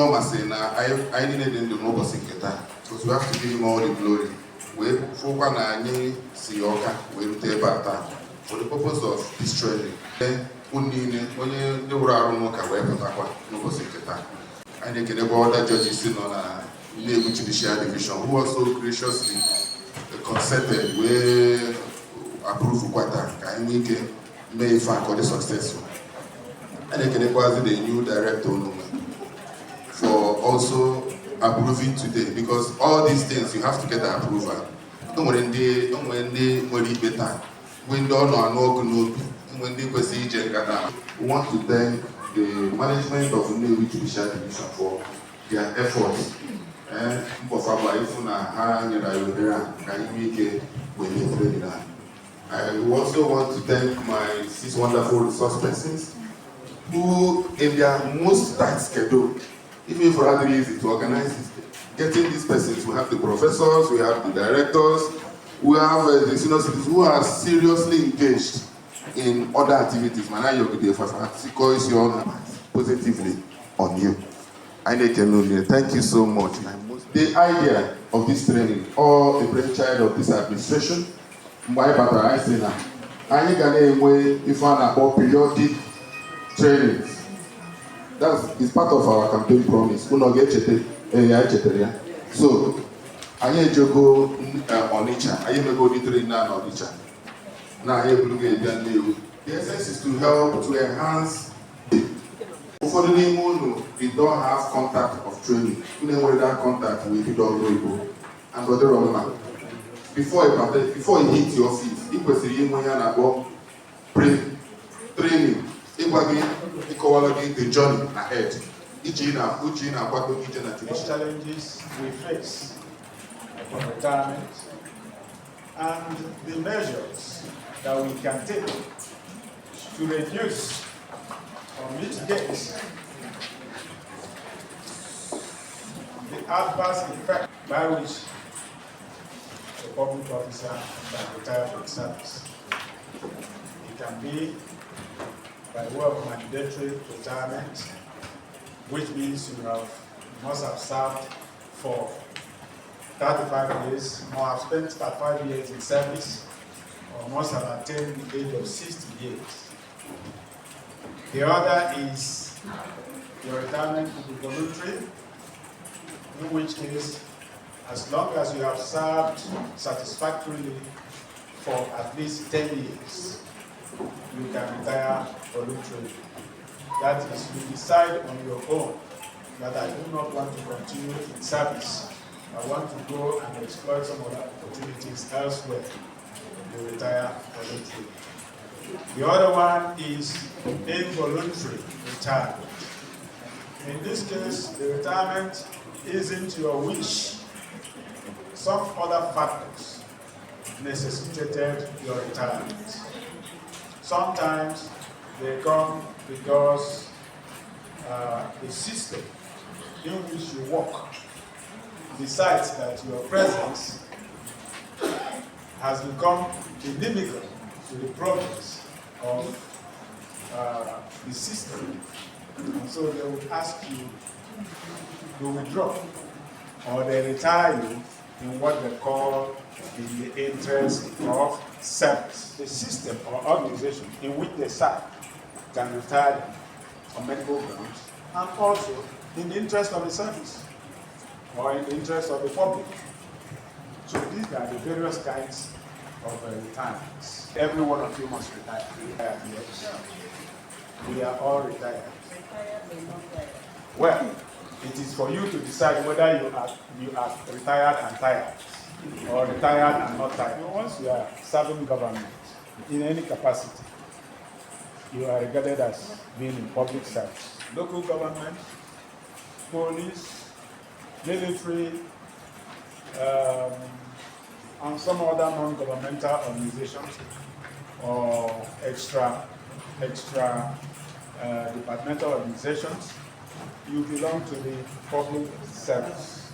know Masena, I didn't do no Bosiketa, because we have to give him all the glory. We for any Sioka, we take Bata for the purpose of this training. Then, when you were around no Bosiketa, and they get about other judges in on a Judiciary division who also graciously consented we approve Kwata, and we can make faculty successful. And they can acquire the new director for also approving today, because all these things you have to get the approval. When they better, when they when they we want to thank the management of the new Judiciary Division for their efforts. And I also want to thank my 6 wonderful resource persons who, in their most tight schedule, even for other easy to organize it, getting these persons. We have the professors, we have the directors, we have the senior citizens who are seriously engaged in other activities. Positively on you. Thank you so much. The idea of this training, or the brainchild of this administration, periodic trainings. That is part of our campaign promise. So, I need to go on Onitsha. I need to go to Onitsha. Now, the essence is to help to enhance. For the name, we don't have contact of training. We never that contact with the dog and brother Roma. Before you hit your feet, it was training. The journey ahead. Challenges we face upon retirement and the measures that we can take to reduce or mitigate the adverse effect by which a public officer can retire from service. It can be by way of mandatory retirement, which means you must have served for 35 years, or have spent 35 years in service, or must have attained the age of 60 years. The other is your retirement will be voluntary, in which case, as long as you have served satisfactorily for at least 10 years, you can retire voluntarily. That is, you decide on your own that I do not want to continue in service. I want to go and exploit some other opportunities elsewhere. You retire voluntarily. The other one is involuntary retirement. In this case, the retirement isn't your wish. Some other factors necessitated your retirement. Sometimes they come because the system in which you work decides that your presence has become inimical to the progress of the system. And so they would ask you to withdraw, or they retire you in what they call in the interest of service. The system or organization in which they serve can retire them on medical grounds, and also in the interest of the service or in the interest of the public. So these are the various kinds of retirements. Every one of you must retire. Yes. We are all retired. Well, it is for you to decide whether you are retired and tired, or retired and not tired. Once you are serving government in any capacity, you are regarded as being in public service. Local government, police, military, and some other non-governmental organizations or extra departmental organizations, you belong to the public service.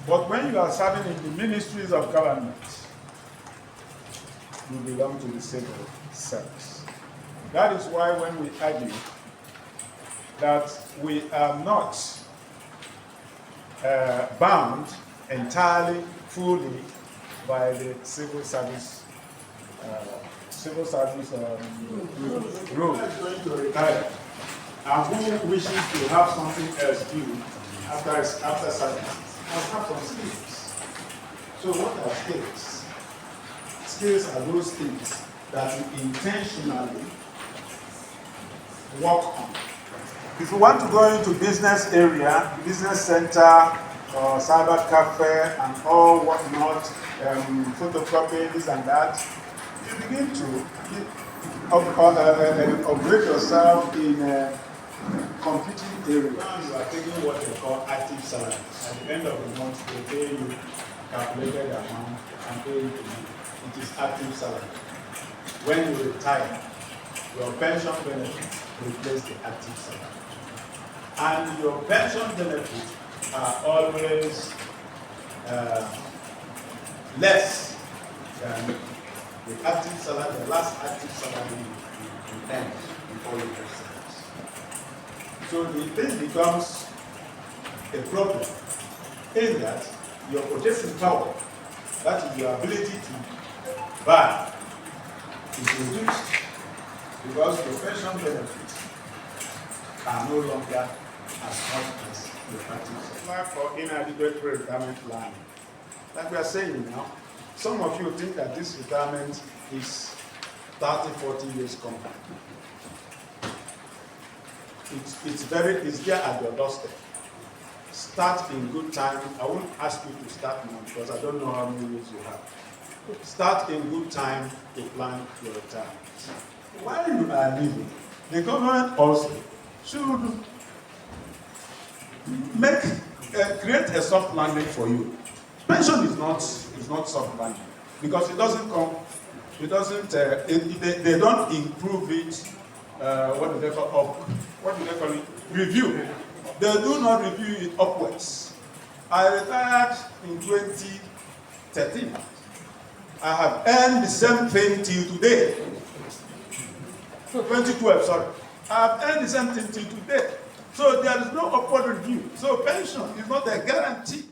But when you are serving in the ministries of government, you belong to the civil service. That is why when we argue that we are not bound entirely, fully by the civil service rule. And who wishes to have something else do after service must have some skills. So what are skills? Skills are those things that you intentionally work on. If you want to go into business area, business center, or cyber cafe, and all whatnot, photocopy, this and that, you begin to upgrade yourself in computing area. Now you are taking what they call active salary. At the end of the month, they pay you calculated amount and pay you the money. It is active salary. When you retire, your pension benefits replace the active salary. And your pension benefits are always less than the active salary, the last active salary you earn before you have service. So the thing becomes a problem in that your purchasing power, that is your ability to buy, is reduced because your pension benefits are no longer as much as your active salary. For inadequate retirement planning. Like we are saying now, some of you think that this retirement is 30, 40 years coming. It's there at your doorstep. Start in good time. I won't ask you to start now because I don't know how many years you have. Start in good time to plan your retirement. While you are living, the government also should create a soft landing for you. Pension is not soft landing because it doesn't come. It doesn't. They don't improve it. What do they call it? Review. They do not review it upwards. I retired in 2013. I have earned the same thing till today. 2012, sorry. I have earned the same thing till today. So there is no upward review. So pension is not a guarantee.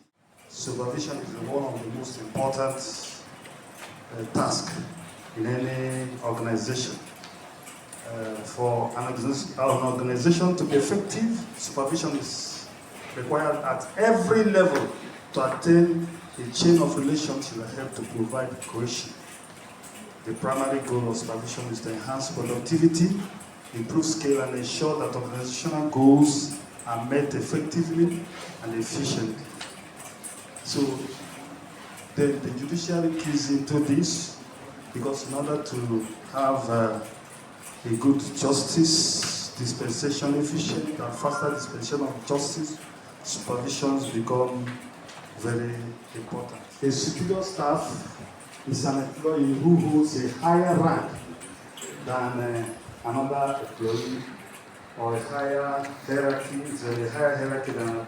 Supervision is one of the most important tasks in any organization. For an organization to be effective, supervision is required at every level to attain a chain of relations that help to provide cohesion. The primary goal of supervision is to enhance productivity, improve scale, and ensure that organizational goals are met effectively and efficiently. So the judiciary keys into this because in order to have a good justice, dispensation, efficient and faster dispensation of justice, supervisions become very important. A superior staff is an employee who holds a higher rank than another employee, or a higher hierarchy, than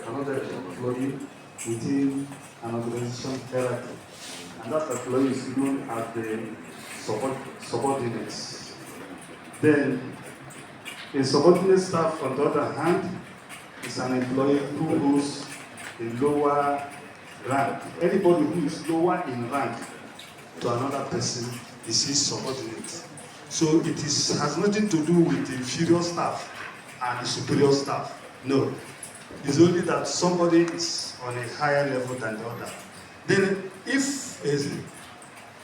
another employee within an organization hierarchy. And that employee is known as the subordinates. Then, a subordinate staff, on the other hand, is an employee who holds a lower rank. Anybody who is lower in rank to another person is his subordinate. So it has nothing to do with the inferior staff and the superior staff. No. It's only that somebody is on a higher level than the other. Then if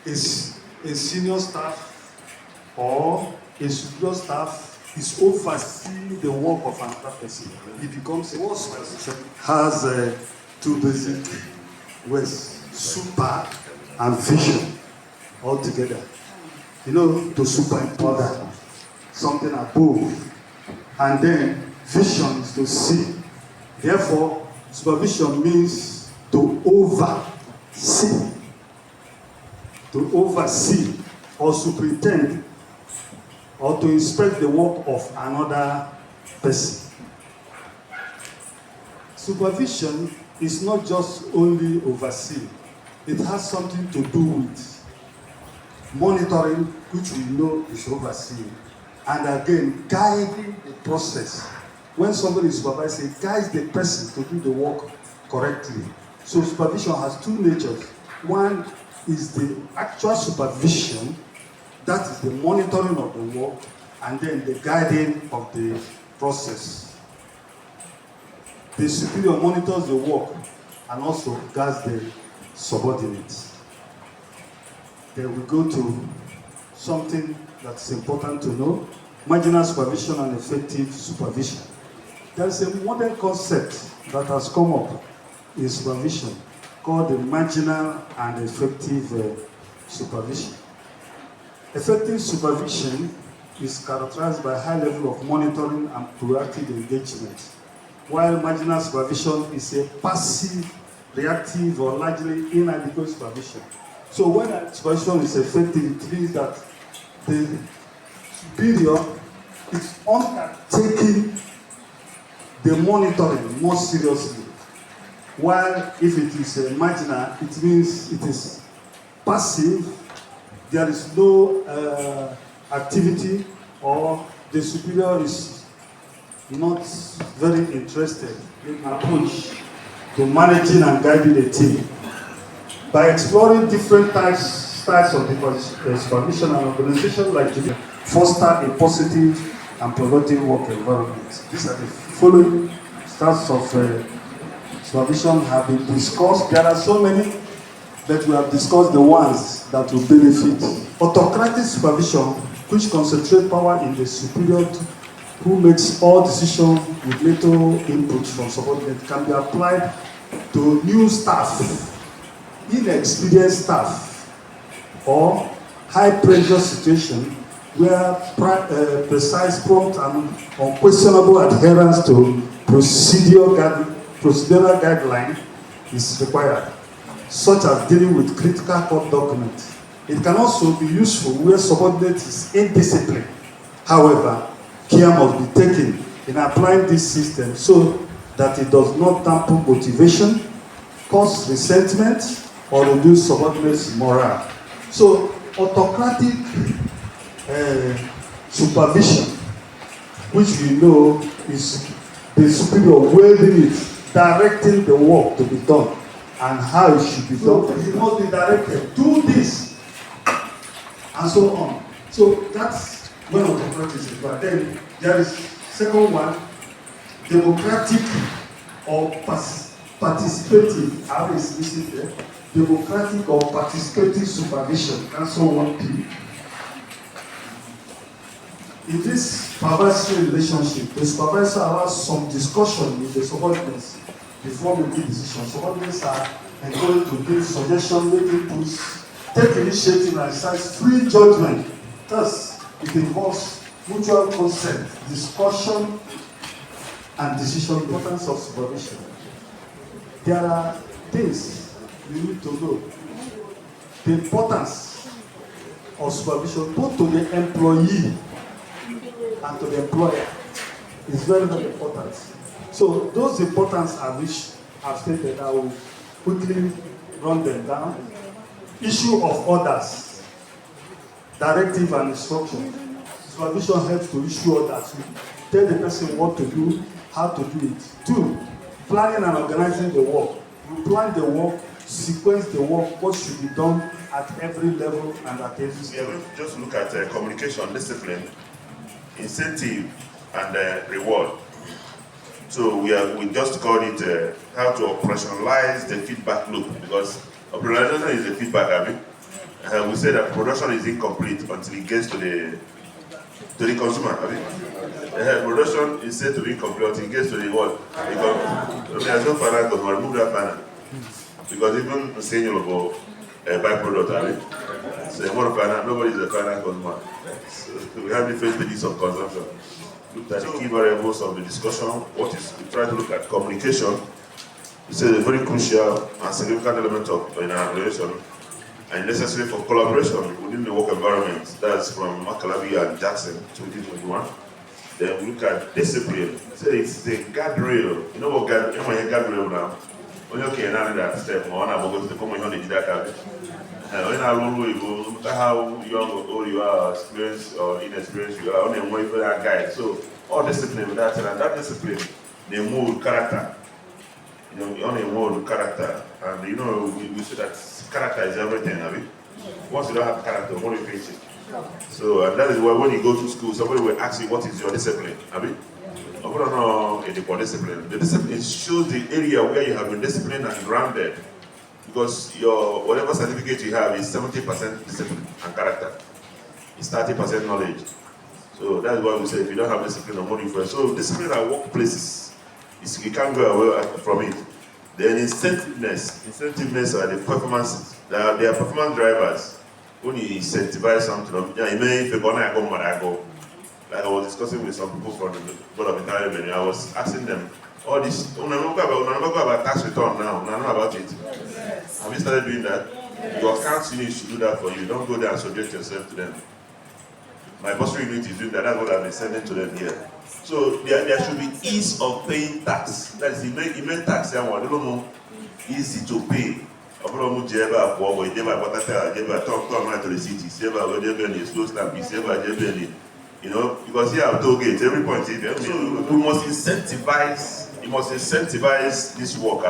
a senior staff or a superior staff is overseeing the work of another person, it becomes a person has two basic words, super and vision all together. You know, to superimpose something above, and then vision is to see. Therefore, supervision means to oversee or superintend or to inspect the work of another person. Supervision is not just only overseeing. It has something to do with monitoring, which we know is overseeing, and again, guiding the process. When somebody is supervising, it guides the person to do the work correctly. So supervision has two natures. One is the actual supervision, that is the monitoring of the work, and then the guiding of the process. The superior monitors the work and also guides the subordinates. Then we go to something that's important to know: marginal supervision and effective supervision. There's a modern concept that has come up in supervision called the marginal and effective supervision. Effective supervision is characterized by a high level of monitoring and proactive engagement, while marginal supervision is a passive, reactive, or largely inadequate supervision. So when a supervision is effective, it means that the superior is undertaking the monitoring more seriously. While if it is marginal, it means it is passive, there is no activity, or the superior is not very interested in approach to managing and guiding a team. By exploring different styles of supervision and organization like Judiciary, foster a positive and productive work environment. These are the following styles of supervision have been discussed. There are so many, but we have discussed the ones that will benefit. Autocratic supervision, which concentrates power in the superior who makes all decisions with little input from subordinates, can be applied to new staff, inexperienced staff, or high-pressure situation where precise, prompt, and unquestionable adherence to procedural guideline is required, such as dealing with critical court documents. It can also be useful where subordinate is indisciplined. However, care must be taken in applying this system so that it does not dampen motivation, cause resentment, or reduce subordinates' morale. So, autocratic supervision, which we know is the superior wielding it, directing the work to be done and how it should be done. It must be directed, do this, and so on. So that's when autocratic is required. Then there is second one, democratic or participative. How is listed there? Democratic or participative supervision. That's all one P. In this supervisory relationship, the supervisor allows some discussion with the subordinates before making decisions. Subordinates are encouraged to give suggestions, make inputs, take initiative, and exercise free judgment. Thus, it involves mutual consent, discussion, and decision. Importance of supervision. There are things you need to know. The importance of supervision, both to the employee and to the employer, is very, very important. So those importance are which I've stated. I will quickly run them down. Issue of orders, directive and instruction. Supervision helps to issue orders. Tell the person what to do, how to do it. 2, planning and organizing the work. You plan the work, sequence the work, what should be done at every level and at every stage. Yeah, we just look at communication, discipline, incentive, and reward. So we just called it how to operationalize the feedback loop, because operationalization is the feedback. We say that production is incomplete until it gets to the consumer. Production is said to be incomplete until it gets to the what? There's no final consumer. Remove that final, because even saying about byproduct, so nobody is a final consumer. So we have different stages of consumption. Look at the key variables of the discussion. We try to look at communication. It's a very crucial and significant element of in our relation, and necessary for collaboration within the work environment. That's from Makalabi and Jackson, 2021. Then we look at discipline. So it's the guardrail. You know what guardrail now? When you can handle that step, one I go to the common on the data. When I roll, no matter how young or old you are, experienced or inexperienced you are, only one for that guide. So all discipline with that, and that discipline, they move character. You only one character, and we say that character is everything, have you? Once you don't have character, what do you face it? So, and that is why when you go to school, somebody will ask you, what is your discipline, have you? I don't know about discipline. The discipline shows the area where you have been disciplined and grounded, because your whatever certificate you have is 70% discipline and character. It's 30% knowledge. So that's why we say if you don't have discipline or money for it. So discipline at workplaces, you can't go away from it. Then incentiveness are the performance. They are performance drivers. When you incentivize something, you may if you're gonna go, like I was discussing with some people from the Board of Internal Revenue, I was asking them, all this, we never go about tax return now, we know about it. Yes. Have you started doing that? Yes. Your accounts unit should do that for you. Don't go there and subject yourself to them. My bursary unit is doing that. That's what I've been sending to them here. So there should be ease of paying tax. That is, you make tax, easy to pay. Because here I'm told gates, every point is there. So we must incentivize this work,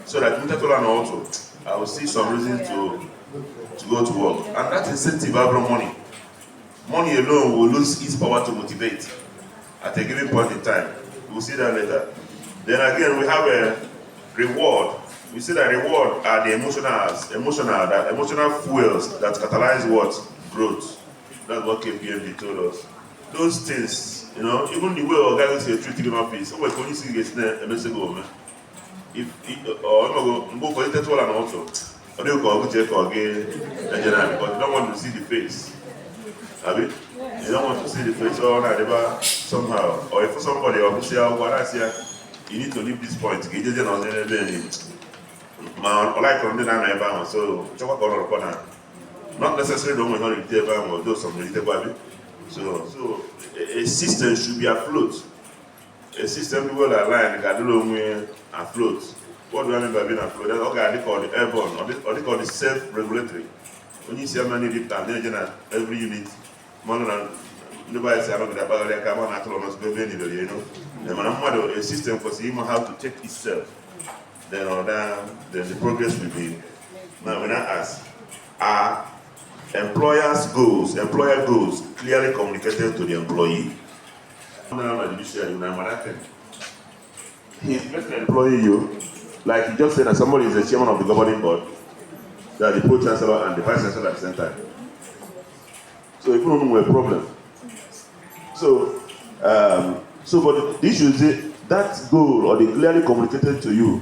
so that also I will see some reason to go to work. And that incentive I bring money. Money alone will lose its power to motivate at a given point in time. We'll see that later. Then again, we have a reward. We say that reward are the emotional fuels that catalyze what? Growth. That's what KPMG told us. Those things, even the way organizers are treating an office, somebody can see it a message go, man. If or I'm going for it all and also, or they go check again, but you don't want to see the face. Have you? You don't want to see the face or never somehow. Or if somebody or say, you need to leave this point. So not necessarily don't want to or do some related. So a system should be afloat. A system will align afloat. What do I mean by being afloat? That's what they call the airborne, or they call the self-regulatory. When you see how many deep time, every unit, nobody say I'm not going to come on at all, a system because you have to check itself. Then the progress will be. Now when I ask, are employer goals clearly communicated to the employee? He's just employing you, like you just said that somebody is the chairman of the governing board, that the pro chancellor and the vice chancellor at the same time. So if you don't know a problem. So but the issue is that goal or they clearly communicated to you.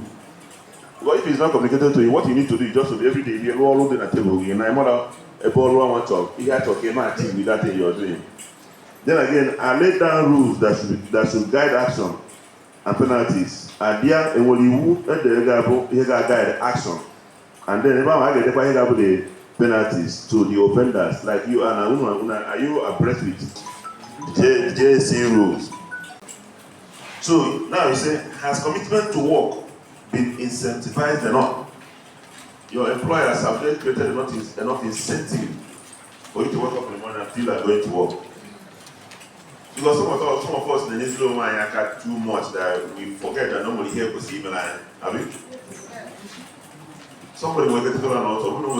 Well, if it's not communicated to you, what you need to do is just to be every day, you're all on the table again. I'm not a ball one talk. You have to get my team with that thing you're doing. Then again, I laid down rules that should guide action and penalties. And there, and when you guide action, and then if I get the penalties to the offenders, like you and are you abreast with the JSC rules? So now you say, has commitment to work been incentivized enough? Your employers have then created enough incentive for you to wake up in the morning and feel like going to work. Because some of us in this low mind got too much that we forget that nobody here could see even I mean. Somebody will get to an auto, who know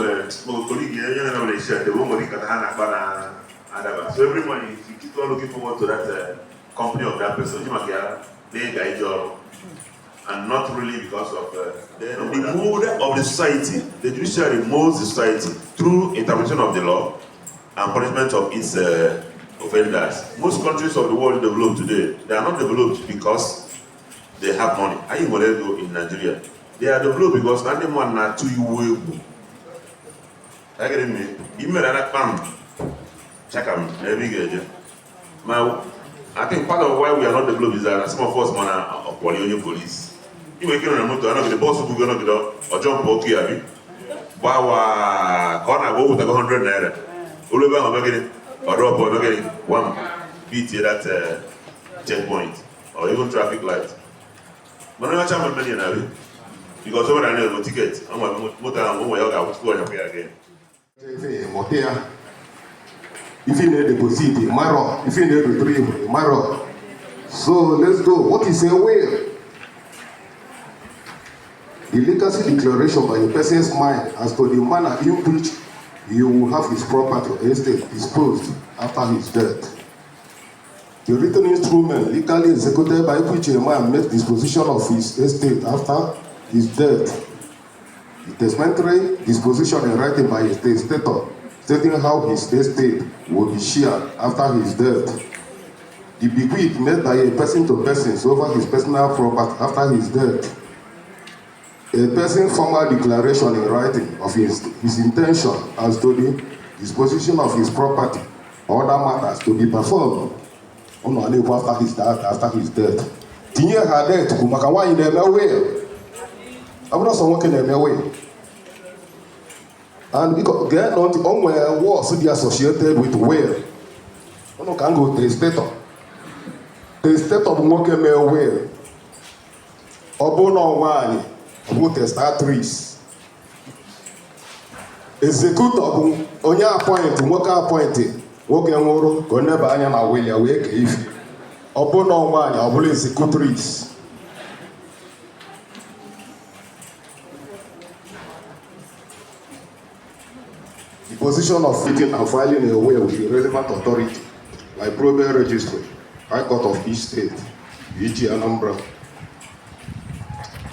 colleague here, they share the room with the so every morning if you keep on looking forward to that company of that person, you might get they guide job. And not really because of the mood of the society. The judiciary molds the society through interpretation of the law and punishment of its offenders. Most countries of the world developed today, they are not developed because they have money. I even go in Nigeria. They are developed because anyone not too you. I get me. Even that come check them every day. Now, I think part of why we are not developed is that some of us are police. You make it on a motor, I know the boss who going to or jump okay, have you? Wow, corner go with 100 naira. All over, I'm getting or drop or getting one beat that checkpoint or even traffic light. But I'm not charging money now because someone I know no ticket. I'm a motor and one way out, I will score again. If you need deposit, marrow. If you need retrieve, marrow. So let's go. What is a will? The legacy declaration by a person's mind as to the manner in which he will have his property or estate disposed after his death. The written instrument legally executed by which a man makes disposition of his estate after his death. The testamentary disposition in writing by a testator, stating how his estate will be shared after his death. The bequest made by a person to persons over his personal property after his death. A person's formal declaration in writing of his intention as to the disposition of his property or other matters to be performed after his death. Tinye her death bụ maka nwaanyị na-eme will. Ọ bụrụ sọ nwoke na-eme will. And because get not onwere words dị associated with will. Ọnụ ka ngo testator. Testator bụ nwoke mee will. Ọ bụ na nwaanyị, ọ bụ testatrice. Executor bụ onye appoint, nwoke appoint. Nwoke nwụrụ ka ọ neba anya na will ya wee kee ife. Ọ bụ na nwaanyị, ọ bụrụ executrice. The position of fitting and filing a will with the relevant authority, like probate registry, High Court of each state, e.g. Anambra.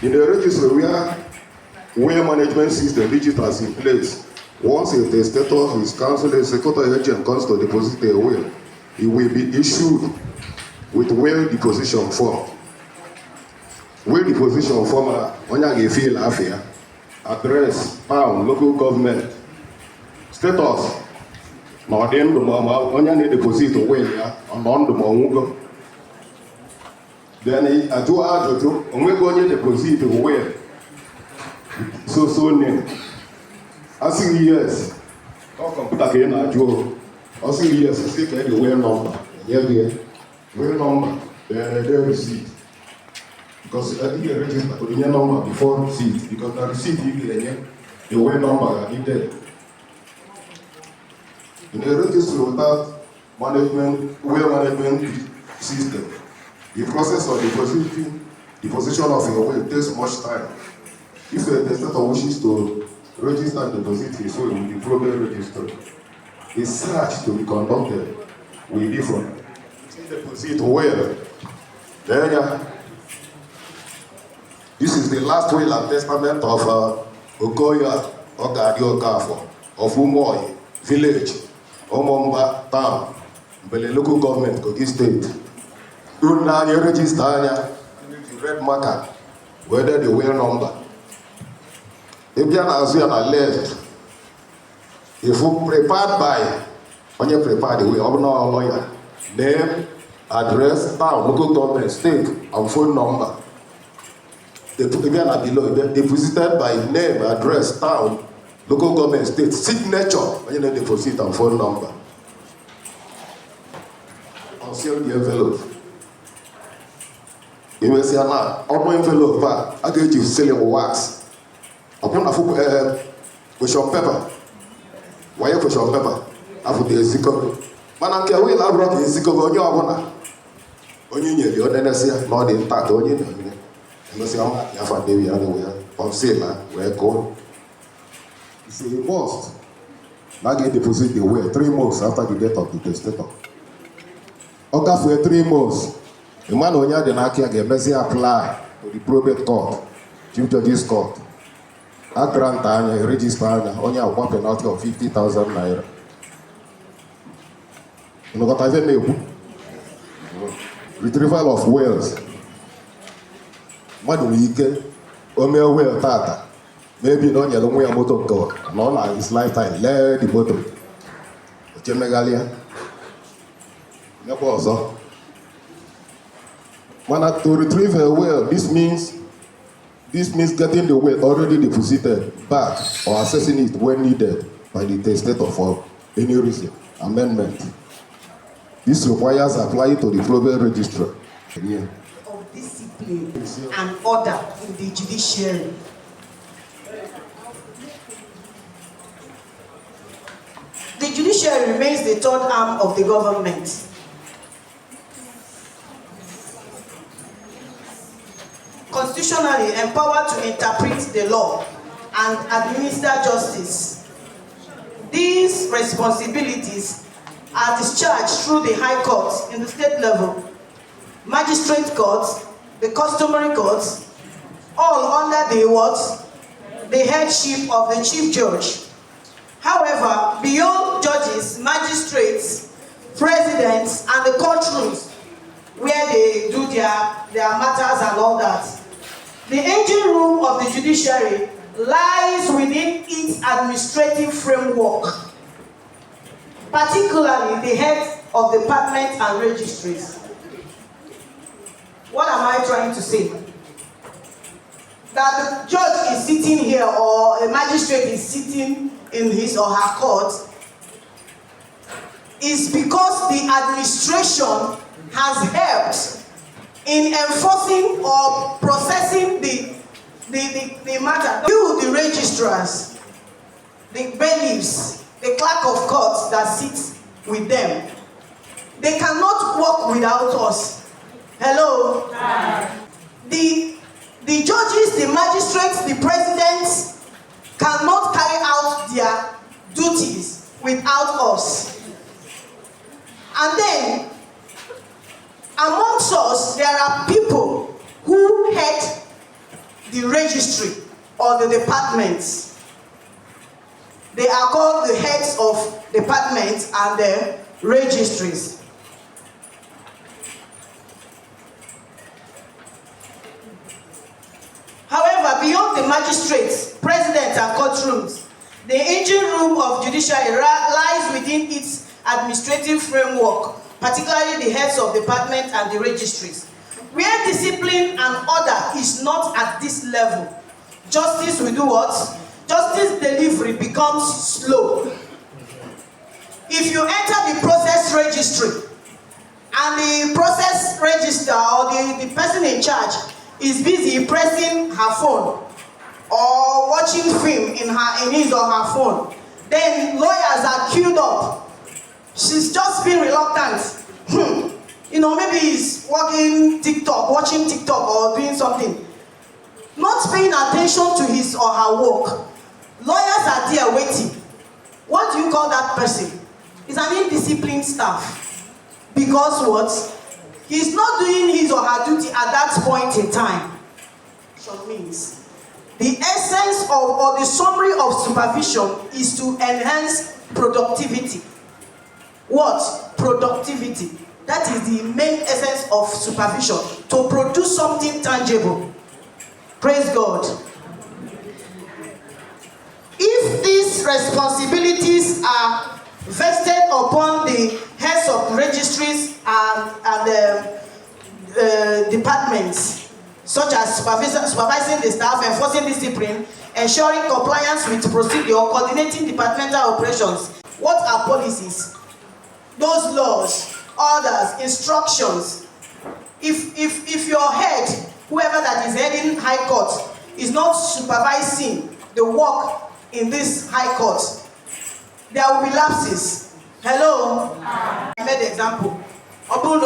In the registry where will management system digital is in place, once a testator, his counsel, executor agent comes to deposit a will, it will be issued with will deposition form. Will deposition form, onye ga-efill afia, address, town, local government, status, na ọ dị ndụ ma onye na-deposit will ya, ọ nọ ndụ ma ọnwụgo. Then ajụ ajụjụ, onwego onye deposit will, so name. Asking yes, all computer ka ị na-ajụ asking yes, say ka the will number, will number, then receipt. Because I think you register to the number before receipt, because the receipt you the will number is there. In the registry without will management system, the process of deposition of your will takes much time. If a testator wishes to register and deposit his will with the probate registry, a search to be conducted will be from deposit will. Then, this is the last will and testament of Okoya Ogadi Okafo of Umoy village, Omomba town, Mbele local government, Kogi state. You register the red marker, whether the will number. If you are left, if you prepared by, when you prepare the will, lawyer, name, address, town, local government, state, and phone number. If you are below, deposited by name, address, town, local government, state, signature, when you deposit and phone number. Conceal the envelope. You will say, now, open envelope, I get you selling wax. Upon a question paper. Why question paper? After the Ziko. Man, I will have brought the Ziko on your one. Only you, the not in that, only you say, I'm not for baby anywhere. On sale, where go. You see, you must not get deposit the will 3 months after the death of the testator. Okay, for 3 months, the man on your Denaki again, apply to the probate court, Chief Judge's court. A grant anya, register anya, only a one penalty of 50,000 naira. You know what I say? Retrieval of wills. Madu ike, ome will tata. Maybe no yellow way a motor go. None of his lifetime, let the motor. Gemegalia. Never also. Man, to retrieve a will, this means getting the will already deposited back or accessing it when needed by the testator for any reason, amendment. This requires applying to the probate registry. Yeah. Of discipline and order in the judiciary. The judiciary remains the third arm of the government. Constitution constitutionally empowered to interpret the law and administer justice. These responsibilities are discharged through the high courts in the state level, magistrate courts, the customary courts, all under the what? The headship of the chief judge. However, beyond judges, magistrates, presidents, and the courtrooms where they do their matters and all that, the engine room of the judiciary lies within its administrative framework, particularly the heads of departments and registries. What am I trying to say? That the judge is sitting here or a magistrate is sitting in his or her court is because the administration has helped in enforcing or processing the matter. You, the registrars, the bailiffs, the clerk of courts that sits with them, they cannot work without us. Hello? The judges, the magistrates, the presidents cannot carry out their duties without us. And then, amongst us, there are people who head the registry or the departments. They are called the heads of departments and the registries. However, beyond the magistrates, presidents, and courtrooms, the engine room of judiciary lies within its administrative framework, particularly the heads of departments and the registries. Where discipline and order is not at this level, justice will do what? Justice delivery becomes slow. If you enter the process registry and the process register or the person in charge is busy pressing her phone or watching film in his or her phone, then lawyers are queued up. She's just being reluctant. You know, maybe he's watching TikTok or doing something. Not paying attention to his or her work. Lawyers are there waiting. What do you call that person? He's an indisciplined staff. Because what? He's not doing his or her duty at that point in time. Which means the essence of or the summary of supervision is to enhance productivity. What? Productivity. That is the main essence of supervision, to produce something tangible. Praise God. If these responsibilities are vested upon the heads of registries and departments, such as supervising the staff, enforcing discipline, ensuring compliance with procedure, coordinating departmental operations, what are policies? Those laws, orders, instructions. If your head, whoever that is heading high court, is not supervising the work in this high court, there will be lapses. Hello? I made the example. Lawyer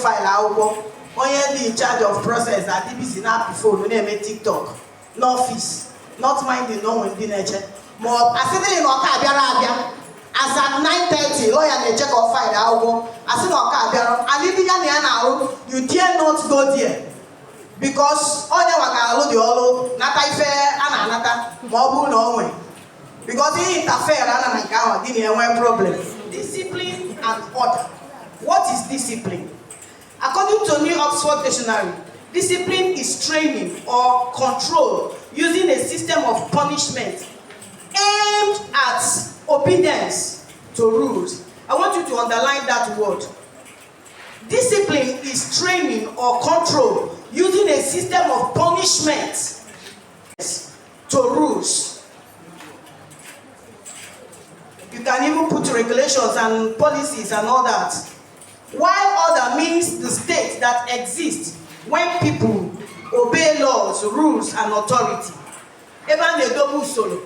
file only in charge of process at DBC now before we name TikTok. No office, not minding no one in nature. More assembly no car as at 9:30, lawyer may check or file out. As in our and if you dare not go there. Because all you want to do, not I fair and another mobile no way. Because he interfere and didn't have problem. Discipline and order. What is discipline? According to New Oxford Dictionary, discipline is training or control using a system of punishment aimed at obedience to rules. I want you to underline that word. Discipline is training or control using a system of punishment to rules. You can even put regulations and policies and all that. While order means the state that exists when people obey laws, rules, and authority. Even the double solo.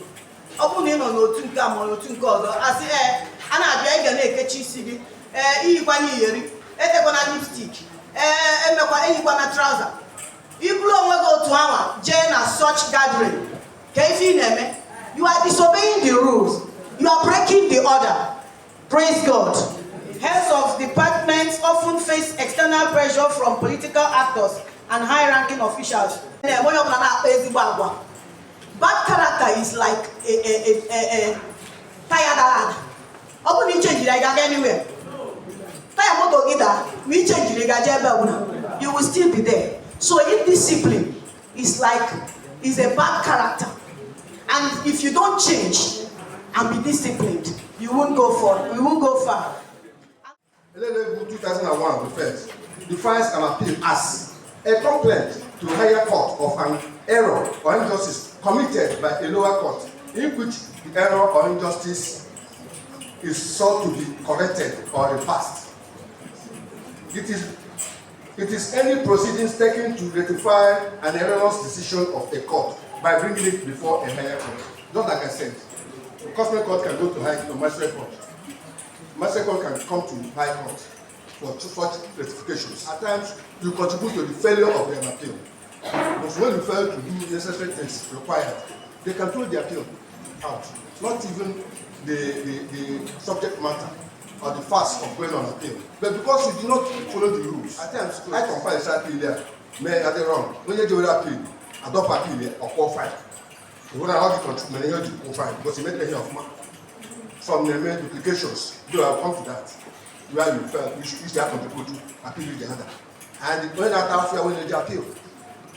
Open in on no two cam or no two cause. I say, and I beg a naked city, lipstick, trouser. Ibulu onwe go to ama join a such gathering. You are disobeying the rules. You are breaking the order. Praise God. Heads of departments often face external pressure from political actors and high-ranking officials. Bad character is like a tire dad. How can you change it anywhere? Tire motor either. We change it, you will still be there. So indiscipline is a bad character. And if you don't change and be disciplined, you won't go far. 2001 refers defines an appeal as a complaint to a higher court of an error or injustice committed by a lower court in which the error or injustice is sought to be corrected or reversed. It is any proceedings taken to rectify an erroneous decision of a court by bringing it before a higher court. Just like I said, the customary court can go to magistrate court. Magistrate court can come to high court for such rectifications. At times, you contribute to the failure of their appeal. But when you fail to do necessary things required, they can throw the appeal out. Not even the subject matter or the facts of going on appeal. But because you do not follow the rules, at times, I compare a sharp appeal, may I get wrong. When you do an appeal, adopt appeal or qualify. You want to have the control, you have to qualify because you make a of money. From the main duplications, you have come to that. Where you felt you should have contribute to appeal the other. And when that after when they appeal.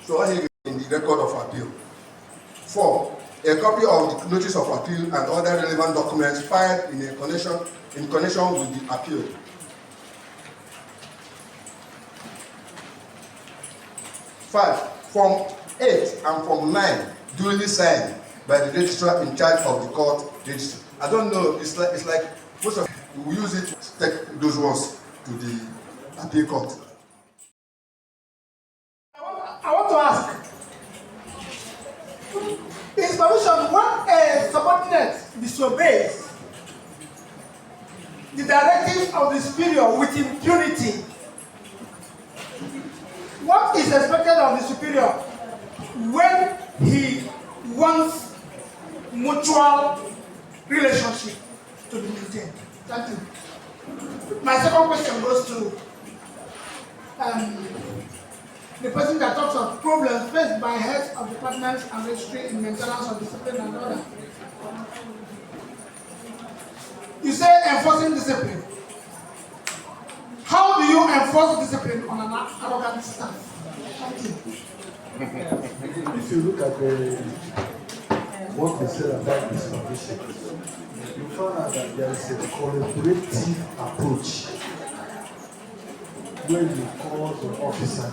So I have in the record of appeal. 4. A copy of the notice of appeal and other relevant documents filed in connection with the appeal. 5. Form 8 and Form 9 duly signed by the registrar in charge of the court registry. I don't know, it's like most of we use it to take those ones to the appeal court. I want to ask, in solution, when a subordinate disobeys the directive of the superior with impunity, what is expected of the superior when he wants mutual relationship to be maintained? Thank you. My second question goes to the person that talks of problems faced by heads of departments and registry in maintenance of discipline and order. You say enforcing discipline. How do you enforce discipline on an arrogant staff? Thank you. If you look at what they said about this condition, you find out that there is a collaborative approach where you call the officer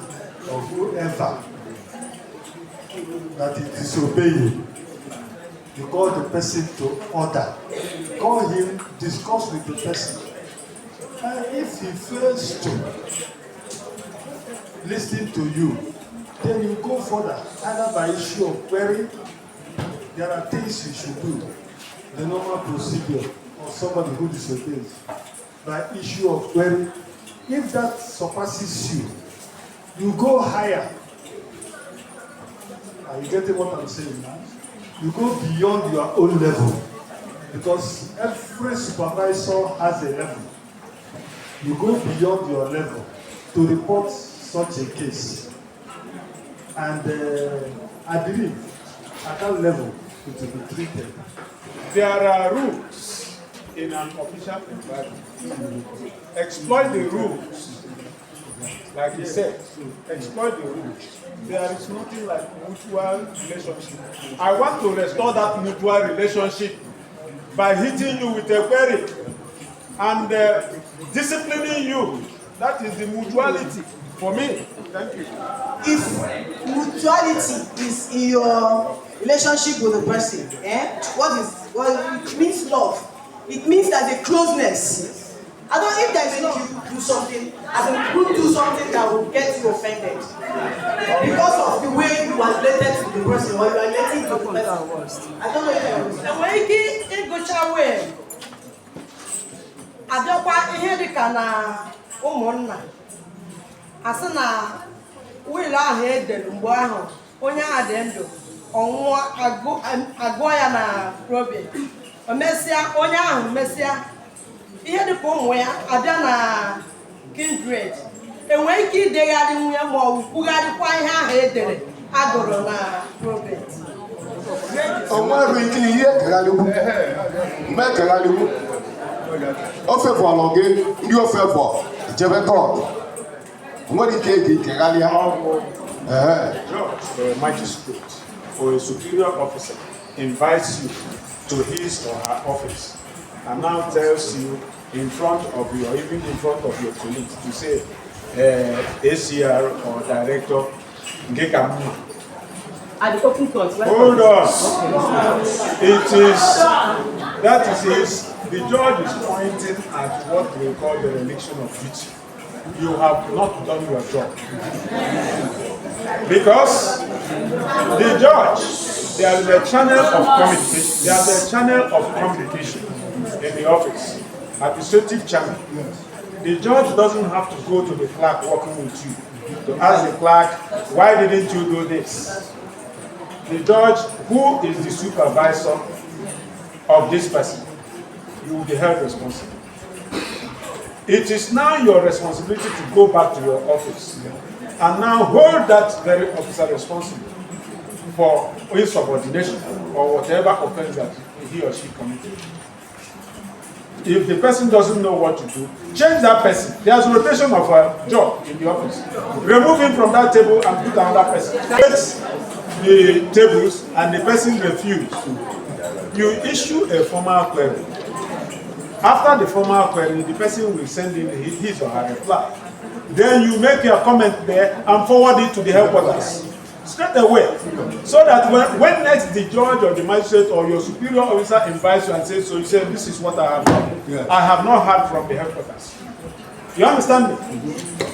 or whoever that is disobeying, you call the person to order, call him, discuss with the person, and if he fails to listen to you, then you go further, either by issue of query. There are things you should do, the normal procedure, or somebody who disobeys, by issue of query. If that surpasses you, you go higher. Are you getting what I'm saying now? You go beyond your own level, because every supervisor has a level. You go beyond your level to report such a case. And I believe at that level it will be treated. There are rules in an official environment. Exploit the rules. Like he said, exploit the rules. There is nothing like mutual relationship. I want to restore that mutual relationship by hitting you with a query and disciplining you. That is the mutuality for me. Thank you. If mutuality is in your relationship with the person, it means love. It means that the closeness. I don't know if there is love, you do something, you do something that will get you offended because of the way you are related to the person or you are relating to the person. I don't know if I understand. When you go away, I don't want to hear the kind of woman. As na will ahụ edere mgbe ahụ onye ahụ dị ndụ ọnwụọ agụọ ya na probate o mesịa onye ahụ mesịa ihe dịka ụmụ ya abịa na kindred enwee ike idegharị nwunye ma ọ bụ kwugharịkwa ihe ahụ edere agụrụ na probate. O nwere ike ihe ekegharịkwu ekegharịkwu o fefọrọ gị ndị o fefọ jebe kọt nwere ike ege ikegharịa. Judge, a magistrate, or a superior officer invites you to his or her office and now tells you in front of you or even in front of your colleagues to say ACR or director, At the open court. hold on. That is the judge is pointing at what we call the reliction of duty. You have not done your job. Because the judge, there is a channel of communication. There is a channel of communication in the office, administrative channel. The judge doesn't have to go to the clerk working with you to ask the clerk, why didn't you do this? The judge, who is the supervisor of this person, you will be held responsible. It is now your responsibility to go back to your office and now hold that very officer responsible for insubordination or whatever offense that he or she committed. If the person doesn't know what to do, change that person. There's rotation of a job in the office. Remove him from that table and put another person. Take the tables and the person refuses. You issue a formal query. After the formal query, the person will send in his or her reply. Then you make your comment there and forward it to the headquarters straight away. So that when next the judge or the magistrate or your superior officer invites you and says, so you say, this is what I have done. Yeah. I have not heard from the headquarters. You understand me?